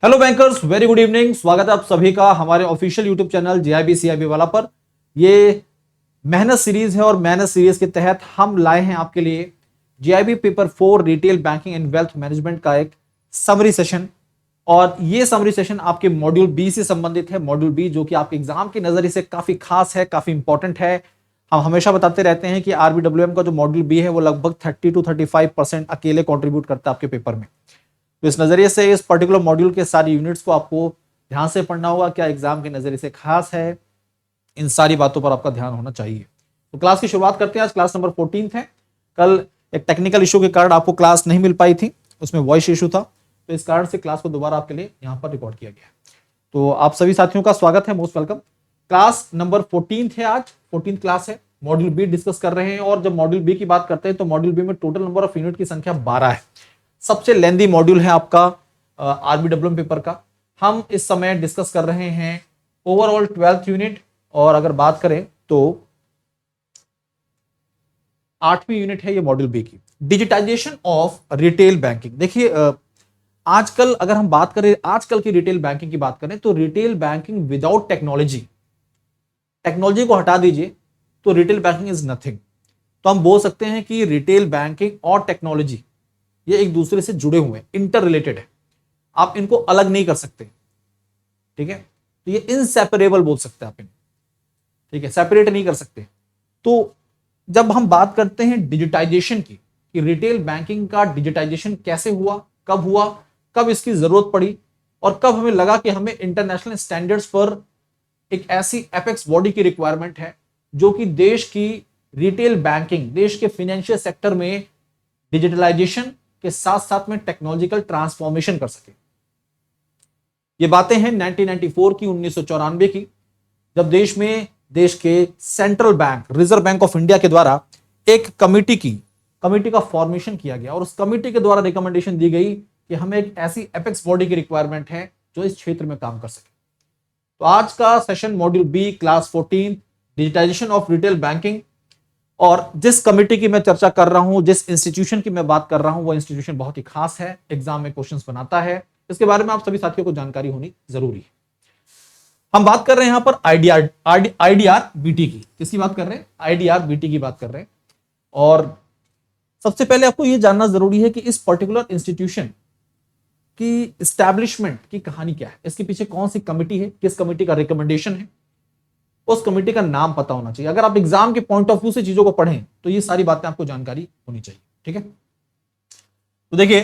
Hello bankers, very good evening. स्वागत है आप सभी का हमारे official YouTube channel JIB CIB वाला पर। ये मेहनत सीरीज है और मेहनत सीरीज के तहत हम लाए हैं आपके लिए JIB paper 4 retail banking and wealth management का एक समरी सेशन। और ये समरी सेशन आपके मॉड्यूल बी से संबंधित है। मॉड्यूल बी जो कि आपके एग्जाम के नजरिए से काफी खास है, काफी इंपॉर्टेंट है। हम हमेशा बताते रहते हैं कि आरबीडब्ल्यूएम का जो मॉड्यूल बी है वो लगभग 30 to 35% अकेले कॉन्ट्रीब्यूट करता है आपके पेपर में। तो इस नजरिए से इस पर्टिकुलर मॉड्यूल के सारी यूनिट्स को आपको ध्यान से पढ़ना होगा। क्या एग्जाम के नजरिए से खास है, इन सारी बातों पर आपका ध्यान होना चाहिए। तो क्लास की शुरुआत करते हैं। आज क्लास नंबर 14 है। कल एक टेक्निकल इशू के कारण आपको क्लास नहीं मिल पाई थी, उसमें वॉइस इशू था, तो इस कारण से क्लास को दोबारा आपके लिए यहाँ पर रिकॉर्ड किया गया। तो आप सभी साथियों का स्वागत है, मोस्ट वेलकम। क्लास नंबर 14 है, आज 14 क्लास है। मॉड्यूल बी डिस्कस कर रहे हैं और जब मॉड्यूल बी की बात करते हैं तो मॉड्यूल बी में टोटल नंबर ऑफ यूनिट की संख्या 12 है। सबसे लेंदी मॉड्यूल है आपका आरबीडब्ल्यूएम पेपर का। हम इस समय डिस्कस कर रहे हैं ओवरऑल 12th यूनिट, और अगर बात करें तो 8वीं यूनिट है ये मॉड्यूल बी की, डिजिटाइजेशन ऑफ रिटेल बैंकिंग। देखिए आजकल अगर हम बात करें आजकल की रिटेल बैंकिंग की बात करें तो retail banking without technology, technology को हटा दीजिए तो रिटेल बैंकिंग इज नथिंग। तो हम बोल सकते हैं कि रिटेल बैंकिंग और टेक्नोलॉजी ये एक दूसरे से जुड़े हुए हैं, इंटर रिलेटेड है। आप इनको अलग नहीं कर सकते, ठीक है। तो ये इनसेपरेबल बोल सकते हैं आप इनको, ठीक है, सेपरेट नहीं कर सकते। तो जब हम बात करते हैं डिजिटाइजेशन की, कि रिटेल बैंकिंग का डिजिटाइजेशन कैसे हुआ, कब इसकी जरूरत पड़ी, और कब हमें लगा कि हमें इंटरनेशनल स्टैंडर्ड्स पर एक ऐसी एपेक्स बॉडी की रिक्वायरमेंट है जो कि देश की रिटेल बैंकिंग, देश के फाइनेंशियल सेक्टर में डिजिटलाइजेशन के साथ साथ में टेक्नोलॉजिकल ट्रांसफॉर्मेशन कर सके। ये बातें हैं 1994 की, 1994 की, जब देश के central bank, reserve Bank of India के द्वारा एक कमिटी का फॉर्मेशन किया गया, और उस कमिटी के द्वारा रिकमेंडेशन दी गई कि हमें एक ऐसी एपेक्स बॉडी की रिक्वायरमेंट है जो इस क्षेत्र में काम कर सके। तो आज का session module B class 14, digitisation of retail banking. और जिस कमेटी की मैं चर्चा कर रहा हूं, जिस इंस्टीट्यूशन की मैं बात कर रहा हूं, वो इंस्टीट्यूशन बहुत ही खास है, एग्जाम में क्वेश्चंस बनाता है। इसके बारे में आप सभी साथियों को जानकारी होनी जरूरी है। हम बात कर रहे हैं यहां पर आईडीआर बीटी की। किसकी बात कर रहे हैं? आईडीआर बीटी की बात कर रहे हैं। और सबसे पहले आपको यह जानना जरूरी है कि इस पर्टिकुलर इंस्टीट्यूशन की एस्टैब्लिशमेंट की कहानी क्या है, इसके पीछे कौन सी कमिटी है, किस कमिटी का रिकमेंडेशन है, उस कमेटी का नाम पता होना चाहिए। अगर आप एग्जाम के पॉइंट ऑफ व्यू से चीजों को पढ़ें तो ये सारी बातें आपको जानकारी होनी चाहिए, ठीक है। तो देखिए,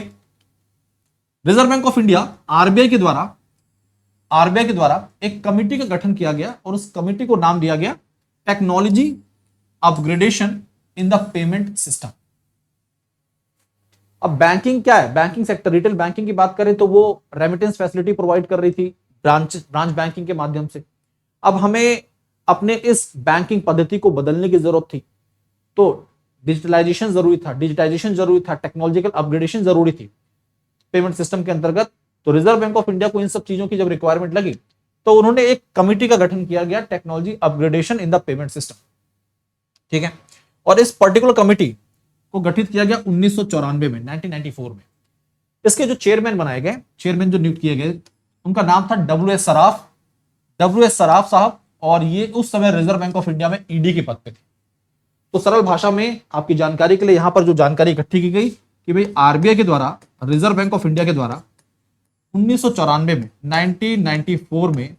reserve Bank of India RBI के द्वारा एक कमेटी का गठन किया गया, और उस कमेटी को नाम दिया गया technology upgradation in the payment system. अब बैंकिंग क्या है? बैंकिंग सेक्टर, रिटेल बैंकिंग की बात करें तो वो रेमिटेंस फैसिलिटी प्रोवाइड कर रही थी ब्रांच बैंकिंग के माध्यम से। अब हमें अपने इस बैंकिंग पद्धति को बदलने की जरूरत थी, तो डिजिटाइजेशन जरूरी था, टेक्नोलॉजिकल अपग्रेडेशन जरूरी थी पेमेंट सिस्टम के अंतर्गत। तो रिजर्व बैंक ऑफ इंडिया को इन सब चीजों की जब रिक्वायरमेंट लगी तो उन्होंने एक कमिटी का गठन किया गया, technology upgradation in the payment system, ठीक है। और इस पर्टिकुलर कमिटी को गठित किया गया 1994 में, 1994 में। इसके जो चेयरमैन जो नियुक्त किए गए, उनका नाम था डब्ल्यू एस सराफ साहब, और ये उस समय रिजर्व बैंक ऑफ इंडिया में ईडी के पद पे थे। तो सरल भाषा में आपकी जानकारी के लिए यहां पर जो जानकारी इकट्ठी की गई कि भाई आरबीआई के द्वारा, रिजर्व बैंक ऑफ इंडिया के द्वारा 1994 में, 1994 में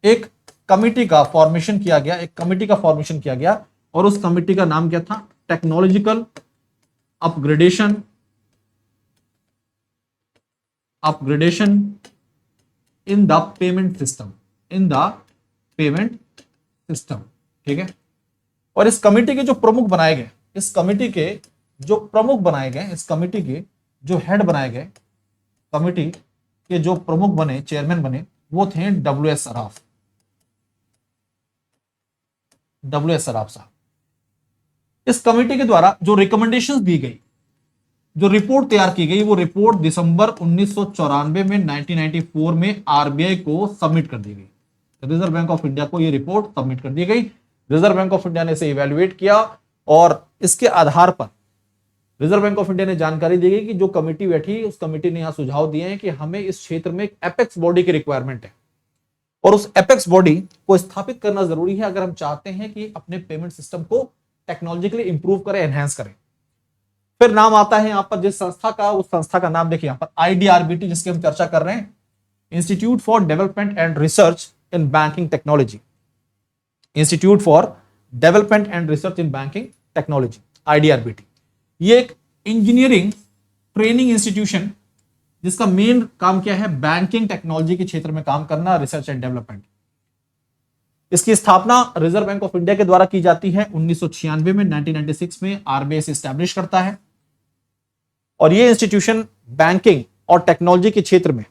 एक कमिटी का फॉर्मेशन किया गया, और उस कमिटी का नाम क्या था? Technological upgradation in the payment system, ठीक है। और इस कमेटी के जो प्रमुख बनाए गए, इस कमेटी के जो हेड बनाए गए, कमेटी के जो प्रमुख बने, चेयरमैन बने, वो थे डब्ल्यू एस सराफ साहब। इस कमेटी के द्वारा जो रिकमेंडेशंस दी गई, जो रिपोर्ट तैयार की गई, वो रिपोर्ट दिसंबर 1994 में, 1994 में आरबीआई को सबमिट कर दी गई। रिजर्व बैंक ऑफ इंडिया को यह रिपोर्ट सबमिट कर दी गई। रिजर्व बैंक ऑफ इंडिया ने इसे इवैल्यूएट किया, और इसके आधार पर रिजर्व बैंक ऑफ इंडिया ने जानकारी दी गई कि जो कमेटी बैठी, उस कमेटी ने यहां सुझाव दिए हैं कि हमें इस क्षेत्र में एक एपेक्स बॉडी की रिक्वायरमेंट है और उस एपेक्स बॉडी को स्थापित करना जरूरी है अगर हम चाहते हैं कि अपने पेमेंट सिस्टम को टेक्नोलॉजिकली इंप्रूव करें, एनहांस करें। फिर नाम आता है यहां पर जिस संस्था का, उस संस्था का नाम देखिए यहां पर IDRBT, जिसकी हम चर्चा कर रहे हैं, institute for development and research in banking technology. Institute for development and research in banking technology, IDRBT। ये एक इंजीनियरिंग ट्रेनिंग इंस्टीट्यूशन जिसका मेन काम क्या है, बैंकिंग टेक्नोलॉजी के क्षेत्र में काम करना, रिसर्च एंड डेवलपमेंट। इसकी स्थापना रिजर्व बैंक ऑफ इंडिया के द्वारा की जाती है 1996 में, 1996 में RBI से एस्टैब्लिश करता है और ये इंस्टीट्यूशन बैंकिंग और टेक्नोलॉजी के क्षेत्र में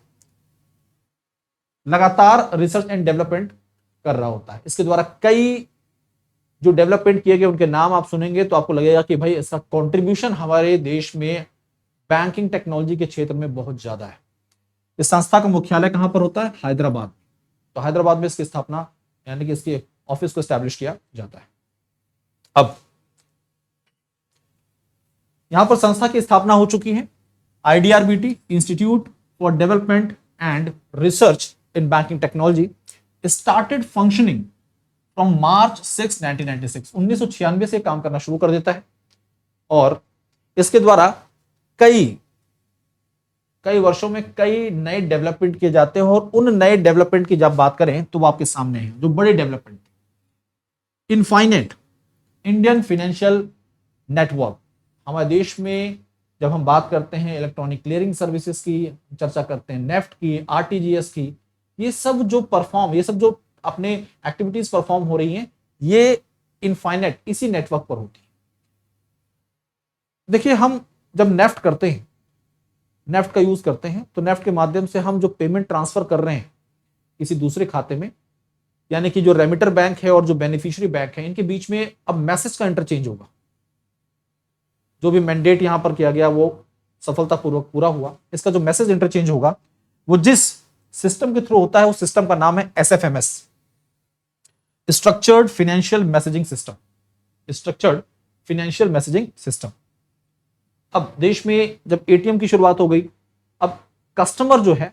लगातार रिसर्च एंड डेवलपमेंट कर रहा होता है। इसके द्वारा कई जो डेवलपमेंट किए गए उनके नाम आप सुनेंगे तो आपको लगेगा कि भाई इसका कंट्रीब्यूशन हमारे देश में बैंकिंग टेक्नोलॉजी के क्षेत्र में बहुत ज्यादा है। इस संस्था का मुख्यालय कहां पर होता है, हैदराबाद। तो हैदराबाद में इसकी स्थापना यानी कि इसके ऑफिस को एस्टैब्लिश किया जाता है। अब यहां पर संस्था की स्थापना हो चुकी है। IDRBT, institute for development and research in banking technology, started functioning from March 6, 1996। 1996 से काम करना शुरू कर देता है और इसके द्वारा कई वर्षों में कई नए डेवलपमेंट किए जाते हैं और उन नए डेवलपमेंट की जब बात करें तो वो आपके सामने हैं जो बड़े development. Infinite Indian financial network, हमारे देश में जब हम बात करते हैं इलेक्ट्रॉनिक क्लियरिंग सर्विसेज की, चर्चा करते हैं नेफ्ट की, RTGS की, ये सब जो अपने एक्टिविटीज परफॉर्म हो रही हैं, ये इनफाइनेट इसी नेटवर्क पर होती है। देखिए हम जब नेफ्ट करते हैं, नेफ्ट का यूज करते हैं तो नेफ्ट के माध्यम से हम जो पेमेंट ट्रांसफर कर रहे हैं किसी दूसरे खाते में, यानी कि जो रेमिटर बैंक है और जो बेनिफिशियरी बैंक है, इनके बीच में अब मैसेज का इंटरचेंज होगा। जो भी मैंडेट यहां पर किया गया वो सफलतापूर्वक पूरा हुआ। इसका जो मैसेज इंटरचेंज होगा वो जिस सिस्टम के थ्रू होता है उस सिस्टम का नाम है SFMS, structured financial messaging system. Structured financial messaging system. अब देश में जब ATM की शुरुआत हो गई, अब कस्टमर जो है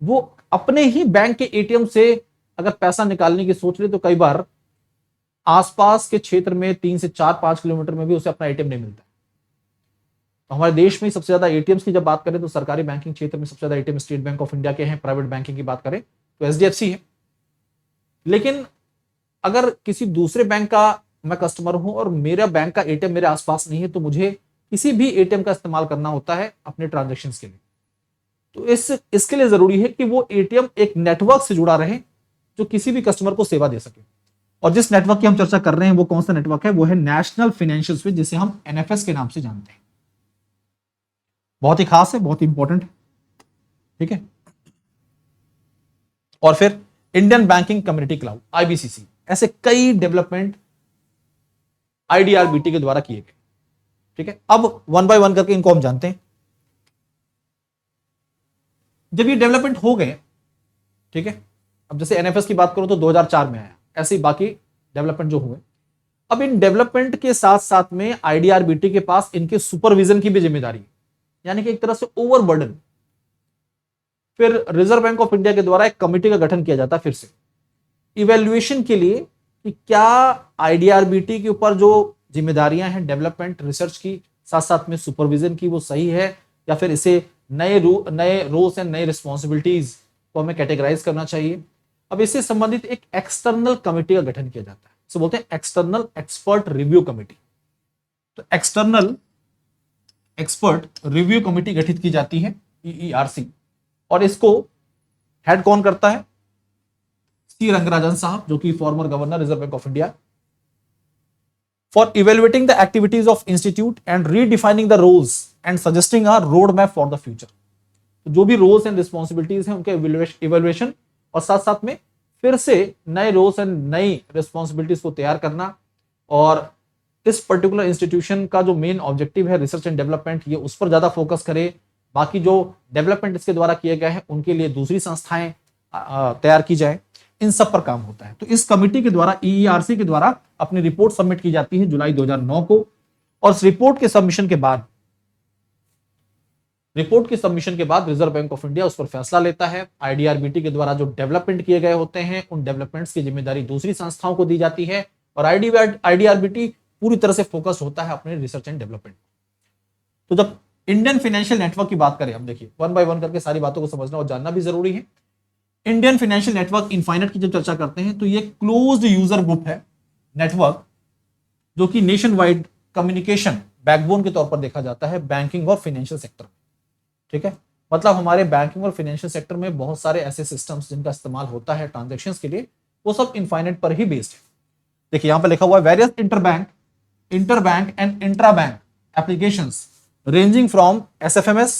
वो अपने ही बैंक के ATM से अगर पैसा निकालने की सोच ले तो कई बार आसपास के क्षेत्र में 3 से 4-5 किलोमीटर में भी उसे अपना ATM नहीं मिलता। तो हमारे देश में सबसे ज्यादा ATMs की जब बात करें तो सरकारी बैंकिंग क्षेत्र में सबसे ज्यादा ATM state bank of India के हैं। प्राइवेट बैंकिंग की बात करें तो SDFC है। लेकिन अगर किसी दूसरे बैंक का मैं कस्टमर हूं और मेरा बैंक का ATM मेरे आसपास नहीं है तो मुझे किसी भी ATM का इस्तेमाल करना होता है अपने ट्रांजैक्शंस के लिए। तो इसके लिए जरूरी है कि वो ATM एक नेटवर्क से जुड़ा रहे जो किसी भी कस्टमर को सेवा दे सके। और जिस नेटवर्क की हम चर्चा कर रहे हैं वो कौन सा नेटवर्क है, वो है नेशनल फाइनेंशियल स्विच, जिसे हम NFS के नाम से जानते हैं। बहुत ही खास है, बहुत ही इंपॉर्टेंट है, ठीक है। और फिर Indian banking community cloud, IBCC, ऐसे कई डेवलपमेंट IDRBT के द्वारा किए गए, ठीक है। अब वन बाय वन करके इनको हम जानते हैं। जब ये डेवलपमेंट हो गए, ठीक है, अब जैसे NFS की बात करो तो 2004 में आया, ऐसे ही बाकी डेवलपमेंट जो हुए। अब इन डेवलपमेंट के साथ साथ में IDRBT के पास इनके सुपरविजन की भी जिम्मेदारी है, यानी कि एक तरह से ओवरबर्डन। फिर रिजर्व बैंक ऑफ इंडिया के द्वारा एक कमेटी का गठन किया जाता है फिर से इवैल्यूएशन के लिए कि क्या IDRBT के ऊपर जो जिम्मेदारियां हैं डेवलपमेंट रिसर्च की, साथ साथ में सुपरविजन की, वो सही है या फिर इसे नए रोल्स एंड नए रिस्पॉन्सिबिलिटीज को हमें कैटेगराइज करना चाहिए। अब इससे संबंधित एक एक्सटर्नल कमेटी का गठन किया जाता है, इसे बोलते हैं एक्सटर्नल एक्सपर्ट रिव्यू कमेटी। तो एक्सटर्नल एक्सपर्ट रिव्यू कमेटी गठित की जाती है EERC, और इसको हेड कौन करता है, C रंगराजन साहब, जो कि former governor Reserve Bank of India. For evaluating the activities of institute and redefining the roles and suggesting a road map for the future. जो भी रोल्स एंड रिस्पॉन्सिबिलिटीज हैं उनके इवेल्युएशन और साथ साथ में फिर से नए रोल्स एंड नई रिस्पॉन्सिबिलिटीज को तैयार करना। और इस पर्टिकुलर इंस्टीट्यूशन का जो मेन ऑब्जेक्टिव है रिसर्च एंड डेवलपमेंट, ये उस पर ज्यादा फोकस करे। बाकी जो डेवलपमेंट इसके द्वारा किए गए हैं उनके लिए दूसरी संस्थाएं तैयार की जाए, इन सब पर काम होता है। तो इस कमेटी के द्वारा EERC के द्वारा अपनी रिपोर्ट सबमिट की जाती है जुलाई 2009 को, और इस रिपोर्ट के सबमिशन के बाद रिपोर्ट की सबमिशन के बाद रिजर्व बैंक ऑफ इंडिया उस पर फैसला लेता है। आईडीआरबीटी के द्वारा जो डेवलपमेंट किए गए होते हैं उन डेवलपमेंट्स की जिम्मेदारी दूसरी संस्थाओं को दी जाती है और आईडीआरबीटी पूरी तरह से फोकस होता है अपने रिसर्च एंड डेवलपमेंट। तो जब इंडियन फाइनेंशियल नेटवर्क की बात करें, अब देखिए वन बाय वन करके सारी बातों को समझना और जानना भी जरूरी है। इंडियन फाइनेंशियल नेटवर्क इनफाइनेट की जब चर्चा करते हैं तो ये क्लोज्ड यूजर ग्रुप है नेटवर्क, जो कि नेशन वाइड कम्युनिकेशन बैकबोन के तौर पर देखा जाता है बैंकिंग और फाइनेंशियल सेक्टर में। ठीक है, मतलब हमारे बैंकिंग और फाइनेंशियल सेक्टर में बहुत सारे ऐसे सिस्टम्स जिनका इस्तेमाल होता है ट्रांजेक्शन्स के लिए, वो सब इनफाइनेट पर ही बेस्ड है। देखिए यहां पर लिखा हुआ है various interbank and intra bank applications ranging from SFMS,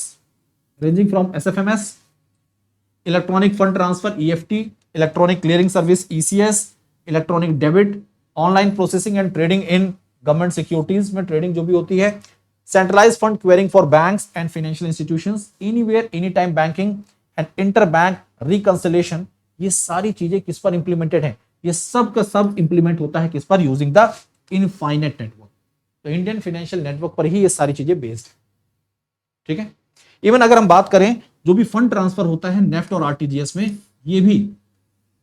electronic fund transfer EFT, electronic clearing service ECS, electronic debit, online processing and trading in government securities में ट्रेडिंग जो भी होती है, centralised fund querying for banks and financial institutions, anywhere any time banking and interbank reconciliation. ये सारी चीजें किस पर इंप्लीमेंटेड है? ये सब का सब इंप्लीमेंट होता है किस पर? Using the infinite network. तो इंडियन फाइनेंशियल नेटवर्क पर ही ये सारी चीजें बेस्ड है। ठीक है, इवन अगर हम बात करें जो भी फंड ट्रांसफर होता है नेफ्ट और आरटीजीएस में, ये भी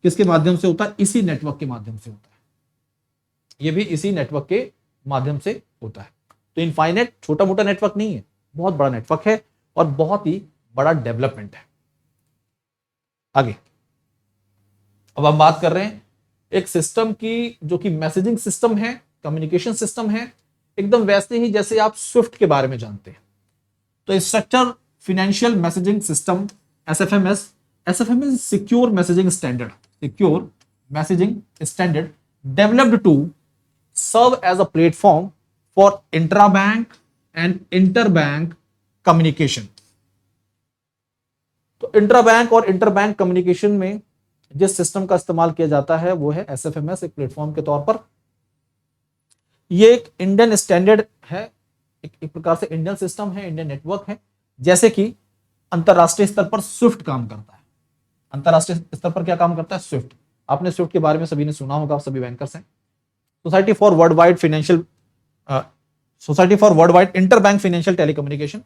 किसके माध्यम से होता है? इसी नेटवर्क के माध्यम से होता है। ये भी इसी नेटवर्क के माध्यम से होता है। तो इनफाइनेट छोटा मोटा नेटवर्क नहीं है, बहुत बड़ा नेटवर्क है और बहुत ही बड़ा डेवलपमेंट है। आगे अब हम बात कर रहे हैं एक सिस्टम की जो कि मैसेजिंग सिस्टम है, कम्युनिकेशन सिस्टम है, एकदम वैसे ही जैसे आप स्विफ्ट के बारे में जानते हैं। तो structure financial messaging system SFMS secure messaging standard developed to serve as a platform for intrabank and interbank communication. तो इंट्राबैंक और इंटरबैंक कम्युनिकेशन में जिस सिस्टम का इस्तेमाल किया जाता है वो है एसएफएमएस, एक प्लेटफॉर्म के तौर पर। ये एक इंडियन स्टैंडर्ड है, एक प्रकार से इंडियन सिस्टम है, इंडियन नेटवर्क है। जैसे कि अंतरराष्ट्रीय स्तर पर स्विफ्ट काम करता है। अंतरराष्ट्रीय स्तर पर क्या काम करता है? स्विफ्ट। आपने स्विफ्ट के बारे में सभी ने सुना होगा, आप सभी बैंकर्स हैं। Society for world wide interbank financial telecommunication.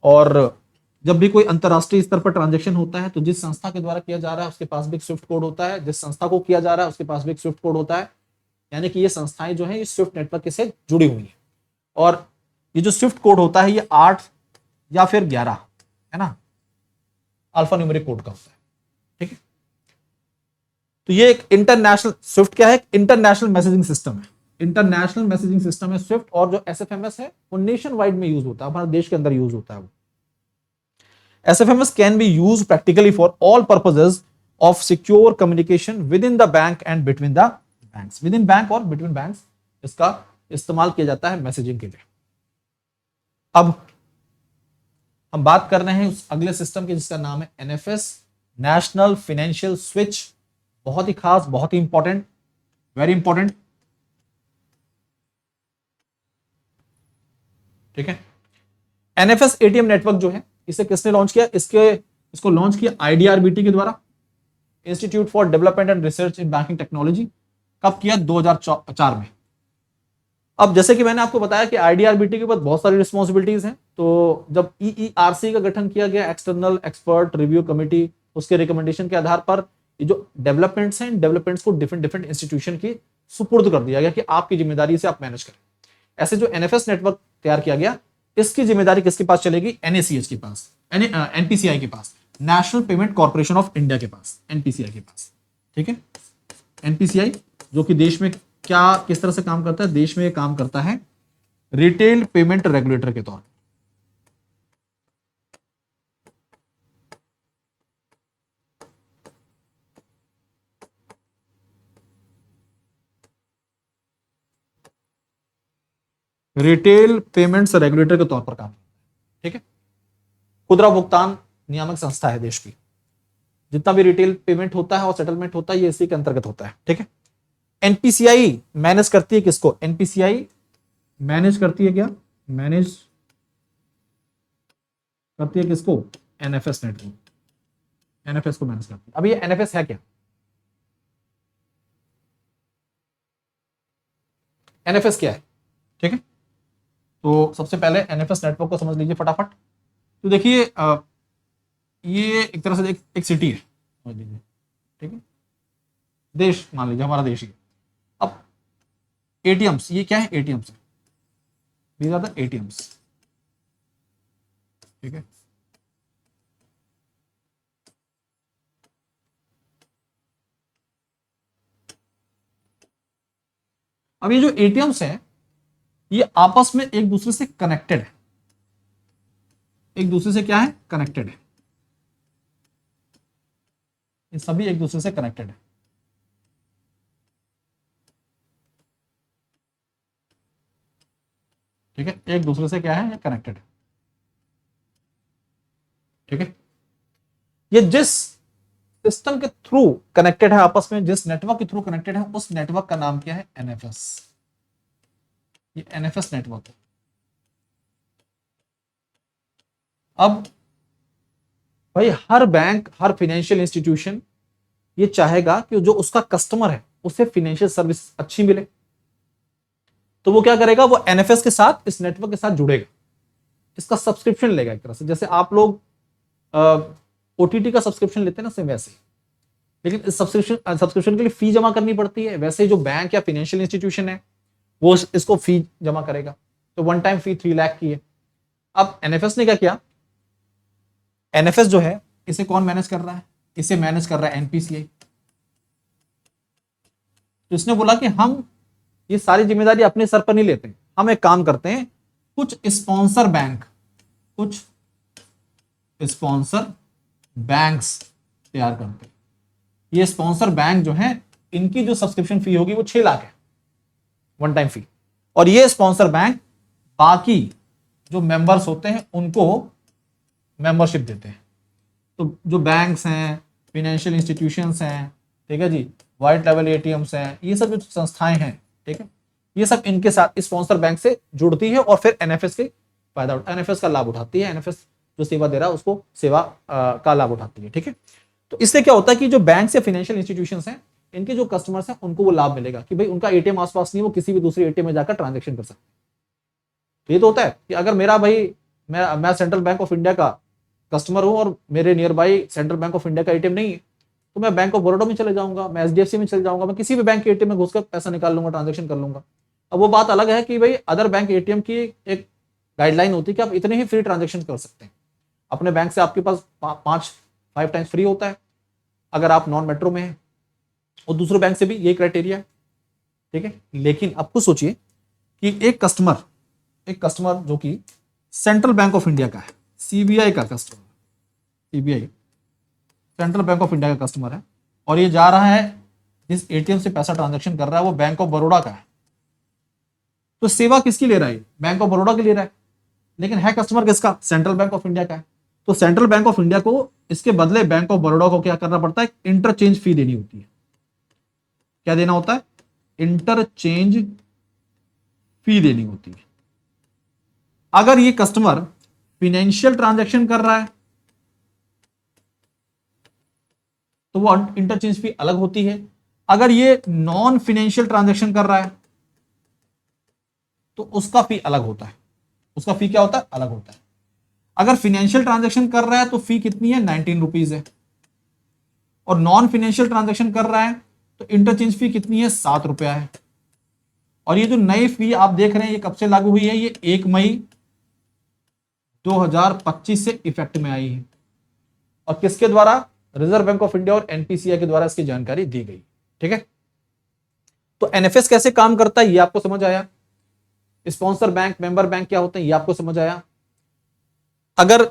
और जब भी कोई अंतरराष्ट्रीय स्तर पर ट्रांजैक्शन होता है तो जिस संस्था के द्वारा किया जा रहा है उसके पास भी एक स्विफ्ट कोड होता है, जिस संस्था को किया जा रहा है उसके पास भी एक स्विफ्ट कोड होता है। यानी कि ये संस्थाएं जो है ये स्विफ्ट नेटवर्क से जुड़ी हुई है। और ये जो स्विफ्ट कोड होता है ये 8 या फिर 11 है ना, अल्फा न्यूमेरिक कोड का होता है। ठीक है, तो ये एक इंटरनेशनल स्विफ्ट क्या है? इंटरनेशनल मैसेजिंग सिस्टम है। इंटरनेशनल मैसेजिंग सिस्टम है स्विफ्ट। और जो एसएफएमएस है वो नेशन वाइड में यूज होता है, हमारे देश के अंदर यूज होता है वो। SFMS can be used practically for all purposes of secure communication within the bank and between the banks. Within bank और between banks इसका इस्तेमाल किया जाता है मैसेजिंग के लिए। अब हम बात कर रहे हैं उस अगले सिस्टम की जिसका नाम है NFS, नेशनल फाइनेंशियल स्विच। बहुत ही खास, बहुत ही इंपॉर्टेंट, वेरी इंपॉर्टेंट। ठीक है, NFS ATM नेटवर्क जो है इसे किसने लॉन्च किया? इसको लॉन्च किया आईडीआरबीटी के द्वारा, institute for development and research in banking technology. कब किया? 2004 में। अब जैसे कि मैंने आपको बताया कि आईडीआरबीटी के पास बहुत सारी रिस्पॉन्सिबिलिटीज हैं। तो जब ईईआरसी का गठन किया गया, एक्सटर्नल एक्सपर्ट रिव्यू कमेटी, उसके रिकमेंडेशन के आधार पर ये जो डेवलपमेंट्स हैं, डेवलपमेंट्स को डिफरेंट इंस्टीट्यूशन की सुपुर्द कर दिया गया कि आपकी जिम्मेदारी से आप मैनेज करें। ऐसे जो एनएफएस नेटवर्क तैयार किया गया, इसकी जिम्मेदारी किसके पास चलेगी? एनएसीएच के पास, एनपीसीआई के पास, national payment corporation of India के पास, एनपीसीआई के पास। ठीक है, एनपीसीआई जो कि देश में क्या किस तरह से काम करता है? देश में ये काम करता है रिटेल पेमेंट रेगुलेटर के तौर पर। रिटेल पेमेंट्स रेगुलेटर के तौर पर काम करता है। ठीक है, खुदरा भुगतान नियामक संस्था है देश की। जितना भी रिटेल पेमेंट होता है और सेटलमेंट होता है ये इसी के अंतर्गत होता है। ठीक है, एनपीसीआई मैनेज करती है किसको? एनपीसीआई मैनेज करती है क्या? मैनेज करती है किसको? एनएफएस नेटवर्क, एनएफएस को मैनेज करती है। अब ये एनएफएस है क्या? एनएफएस क्या है? ठीक है, तो सबसे पहले एनएफएस नेटवर्क को समझ लीजिए फटाफट। तो देखिए ये एक तरह से एक सिटी है, समझ लीजिए, ठीक है, देश मान लीजिए हमारा देश ही है। अब एटीएम्स, ये क्या है, ATMs, these are the ATMs, ठीक है। अब ये जो एटीएम्स हैं ये आपस में एक दूसरे से कनेक्टेड है, एक दूसरे से क्या है, कनेक्टेड है, ये सभी एक दूसरे से कनेक्टेड है, ठीक है, एक दूसरे से क्या है, ये कनेक्टेड है, ठीक है। ये जिस सिस्टम के थ्रू कनेक्टेड है आपस में, जिस नेटवर्क के थ्रू कनेक्टेड है, उस नेटवर्क का नाम क्या है, एनएफएस। ये एनएफएस नेटवर्क है। अब भाई हर बैंक, हर फाइनेंशियल इंस्टीट्यूशन ये चाहेगा कि जो उसका कस्टमर है उसे फाइनेंशियल सर्विस अच्छी मिले, तो वो क्या करेगा, वो एनएफएस के साथ, इस नेटवर्क के साथ जुड़ेगा, इसका सब्सक्रिप्शन लेगा एक तरह से, जैसे आप लोग ओटीटी का सब्सक्रिप्शन लेते हैं ना, सेम वैसे ही। लेकिन इस सब्सक्रिप्शन के लिए फी जमा करनी पड़ती है, वैसे जो बैंक या फाइनेंशियल इंस्टीट्यूशन है वो इसको फी जमा करेगा, तो वन टाइम फी 3 लाख की है। अब एनएफएस ने क्या किया, एनएफएस जो है इसे कौन मैनेज कर रहा है, इसे मैनेज कर रहा है एनपीसीआई। तो इसने बोला कि हम ये सारी जिम्मेदारी अपने सर पर नहीं लेते, हम एक काम करते हैं, कुछ स्पॉन्सर बैंक, कुछ स्पॉन्सर बैंक्स तैयार करते हैं। ये स्पॉन्सर बैंक जो है इनकी जो सब्सक्रिप्शन फी होगी वो 6 लाख है, वन टाइम फी। और ये स्पॉन्सर बैंक बाकी जो मेंबर्स होते हैं उनको मेंबरशिप देते हैं। तो जो बैंक्स हैं, फाइनेंशियल इंस्टीट्यूशंस हैं, ठीक है जी, वाइट लेवल एटीएम्स हैं, ये सब जो संस्थाएं हैं, ठीक है, ये सब इनके साथ स्पॉन्सर बैंक से जुड़ती है और फिर एनएफएस के फायदा, एनएफएस का लाभ उठाती है, एनएफएस जो सेवा दे रहा है उसको सेवा का लाभ उठाती है, ठीक है। तो इससे क्या होता है कि जो बैंक या फाइनेंशियल इंस्टीट्यूशंस हैं, इनके जो कस्टमर्स हैं उनको वो लाभ मिलेगा कि भाई उनका एटीएम आसपास नहीं, वो किसी भी दूसरे एटीएम में जाकर ट्रांजेक्शन कर सकते हैं। तो ये तो होता है कि अगर मेरा भाई, मैं सेंट्रल बैंक ऑफ इंडिया का कस्टमर हूं और मेरे near by central bank of India का एटीएम नहीं है, तो मैं बैंक ऑफ बड़ौदा में चले जाऊंगा, मैं एचडीएफसी में चले जाऊंगा, मैं किसी भी बैंक के एटीएम में घुसकर पैसा निकाल लूंगा, ट्रांजेक्शन कर लूंगा। अब वो बात अलग है कि भाई अदर बैंक एटीएम की एक गाइडलाइन होती है कि आप इतने ही फ्री ट्रांजेक्शन कर सकते हैं, अपने बैंक से आपके पास 5 टाइम्स फ्री होता है अगर आप नॉन मेट्रो में हैं, और दूसरे बैंक से भी यही क्राइटेरिया है, ठीक है। लेकिन अब कुछ सोचिए कि एक कस्टमर जो कि सेंट्रल बैंक ऑफ इंडिया का है, सीबीआई का customer, CBI central bank of India का कस्टमर है, और ये जा रहा है जिस एटीएम से पैसा ट्रांजैक्शन कर रहा है वो बैंक ऑफ बड़ौदा का है, तो सेवा किसकी ले रहा है, बैंक ऑफ बड़ौदा की ले रहा है, लेकिन है कस्टमर किसका, सेंट्रल बैंक ऑफ इंडिया का है। तो सेंट्रल बैंक ऑफ इंडिया को इसके बदले बैंक ऑफ बड़ौदा को क्या करना पड़ता है, इंटरचेंज फी देनी होती है। क्या देना होता है, इंटरचेंज फी देनी होती है। अगर ये कस्टमर फाइनेंशियल ट्रांजैक्शन कर रहा है तो वो इंटरचेंज फी अलग होती है, अगर ये नॉन फाइनेंशियल ट्रांजैक्शन कर रहा है तो उसका फी अलग होता है, उसका फी क्या होता है, अलग होता है। अगर फाइनेंशियल ट्रांजैक्शन कर रहा है तो फी कितनी है, 19 रुपीज है, और नॉन फाइनेंशियल ट्रांजैक्शन कर रहा है तो इंटरचेंज फी कितनी है, 7 रुपया है। और ये जो नई फी आप देख रहे हैं ये कब से लागू हुई है, ये 1 मई 2025 से इफेक्ट में आई है, और किसके द्वारा, रिजर्व बैंक ऑफ इंडिया और एनपीसीआई के द्वारा इसकी जानकारी दी गई, ठीक है। तो एनएफएस कैसे काम करता है ये आपको समझ आया, स्पॉन्सर बैंक, मेंबर बैंक क्या होते हैं ये आपको समझ आया। अगर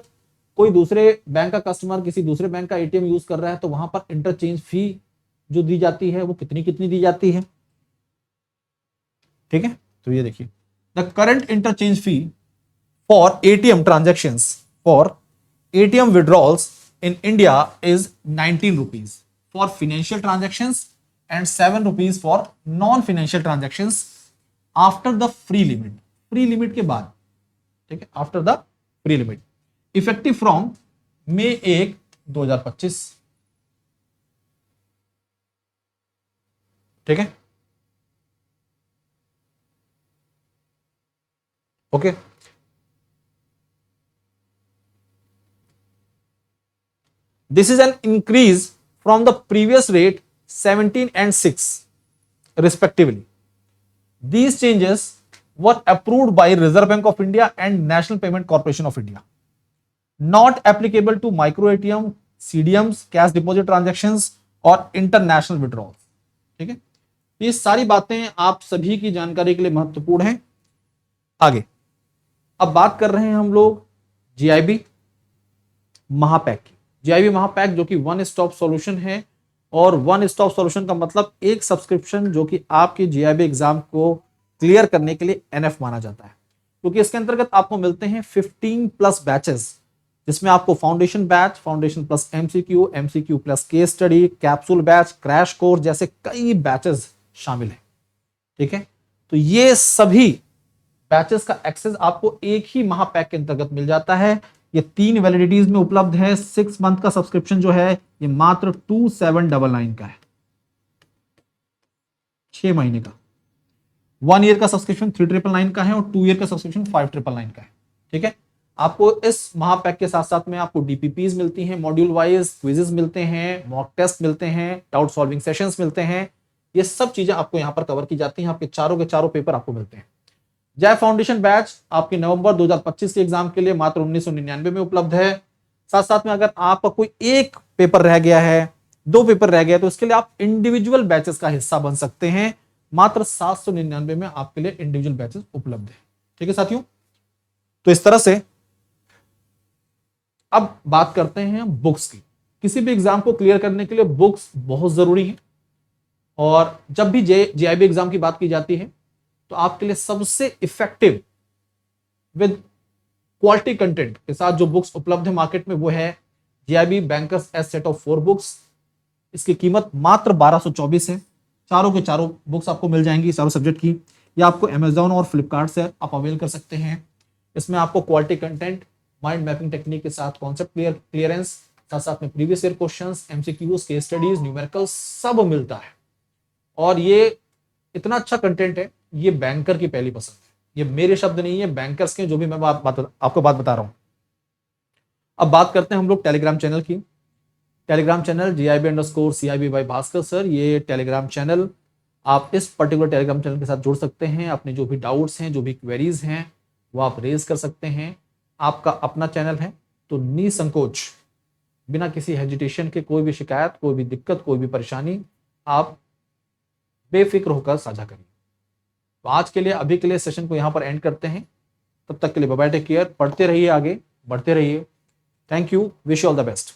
कोई दूसरे बैंक का कस्टमर किसी दूसरे बैंक का एटीएम यूज कर रहा है तो वहां पर इंटरचेंज फी जो दी जाती है वो कितनी कितनी दी जाती है, ठीक है। तो ये देखिए, the current interchange fee for ATM transactions, for ATM withdrawals in India is 19 rupees for financial transactions and 7 rupees for non-financial transactions after the free limit, free limit के बाद, ठीक है, after the free limit, effective from May 1, 2025, ठीक है, okay. This is an increase from the previous rate 17 and 6 respectively. These changes were approved by Reserve Bank of India and National Payment Corporation of India. Not applicable to micro ATM, CDMs, cash deposit transactions और international withdrawals. ठीक है, ये सारी बातें आप सभी की जानकारी के लिए महत्वपूर्ण हैं। आगे अब बात कर रहे हैं हम लोग जीआईबी महापैक की। जीआईबी महापैक जो कि वन स्टॉप सॉल्यूशन है, और वन स्टॉप सॉल्यूशन का मतलब एक सब्सक्रिप्शन जो कि आपके जीआईबी एग्जाम को क्लियर करने के लिए एनएफ माना जाता है, क्योंकि इसके अंतर्गत आपको मिलते हैं 15 प्लस बैचेस, जिसमें आपको foundation batch, foundation plus MCQ, MCQ plus case study, capsule batch, crash course जैसे कई बैचेस शामिल हैं। ठीक है, तो ये सभी बैचेस का एक्सेस आपको एक ही महापैक के अंतर्गत मिल जाता है। ये 3 वैलिडिटीज में उपलब्ध है। 6 मंथ का सब्सक्रिप्शन जो है ये मात्र 2799 का है, 6 महीने का। 1 ईयर का सब्सक्रिप्शन 3999 का है, और 2 ईयर का सब्सक्रिप्शन 5999 का है। ठीक है, आपको इस महापैक के साथ साथ में आपको डीपीपीज मिलती हैं, मॉड्यूल वाइज क्विजेस मिलते हैं, मॉक टेस्ट मिलते हैं, डाउट सॉल्विंग सेशंस मिलते हैं। ये सब चीजें आपको यहाँ पर कवर की जाती हैं। आपके चारों के चारों पेपर आपको मिलते हैं। जय फाउंडेशन बैच आपके नवंबर 2025 के एग्जाम के लिए मात्र 1999 में उपलब्ध है। साथ साथ में अगर आपका कोई एक पेपर रह गया है, 2 पेपर रह गया, तो इसके लिए आप इंडिविजुअल बैचेस का हिस्सा बन सकते हैं। मात्र 799 में आपके लिए इंडिविजुअल बैचेस उपलब्ध है। ठीक है साथियों, तो इस तरह से अब बात करते हैं बुक्स की। किसी भी एग्जाम को क्लियर करने के लिए बुक्स बहुत जरूरी है, और जब भी जीआईबी एग्जाम की बात की जाती है तो आपके लिए सबसे इफेक्टिव विद क्वालिटी कंटेंट के साथ जो बुक्स उपलब्ध है मार्केट में, वो है GIB bankers S set of 4 books. इसकी कीमत मात्र 1224 है। चारों के चारों बुक्स आपको मिल जाएंगी, चारों सब्जेक्ट की। या आपको अमेजॉन और फ्लिपकार्ट से आप अवेल कर सकते हैं। इसमें आपको quality content, mind mapping technique के साथ कॉन्सेप्ट क्लियरेंस, साथ साथ में previous year questions, MCQs, case studies, numericals सब मिलता है। और ये इतना अच्छा कंटेंट है, ये बैंकर की पहली पसंद है। ये मेरे शब्द नहीं है, बैंकर्स के, जो भी मैं आपको बात बता रहा हूं। अब बात करते हैं हम लोग टेलीग्राम चैनल की। Telegram channel GIB_CIB by Bhaskar sir, ये टेलीग्राम चैनल, आप इस पर्टिकुलर टेलीग्राम चैनल के साथ जुड़ सकते हैं। अपने जो भी डाउट्स हैं, जो भी क्वेरीज हैं, वो आप रेज कर सकते हैं। आपका अपना चैनल है, तो निसंकोच, बिना किसी हेजिटेशन के, कोई भी शिकायत, कोई भी दिक्कत, कोई भी परेशानी, आप बेफिक्र होकर साझा करिए। तो आज के लिए, अभी के लिए सेशन को यहां पर एंड करते हैं। तब तक के लिए बाय बाय, टेक केयर, पढ़ते रहिए, आगे बढ़ते रहिए। Thank you, wish you all the best.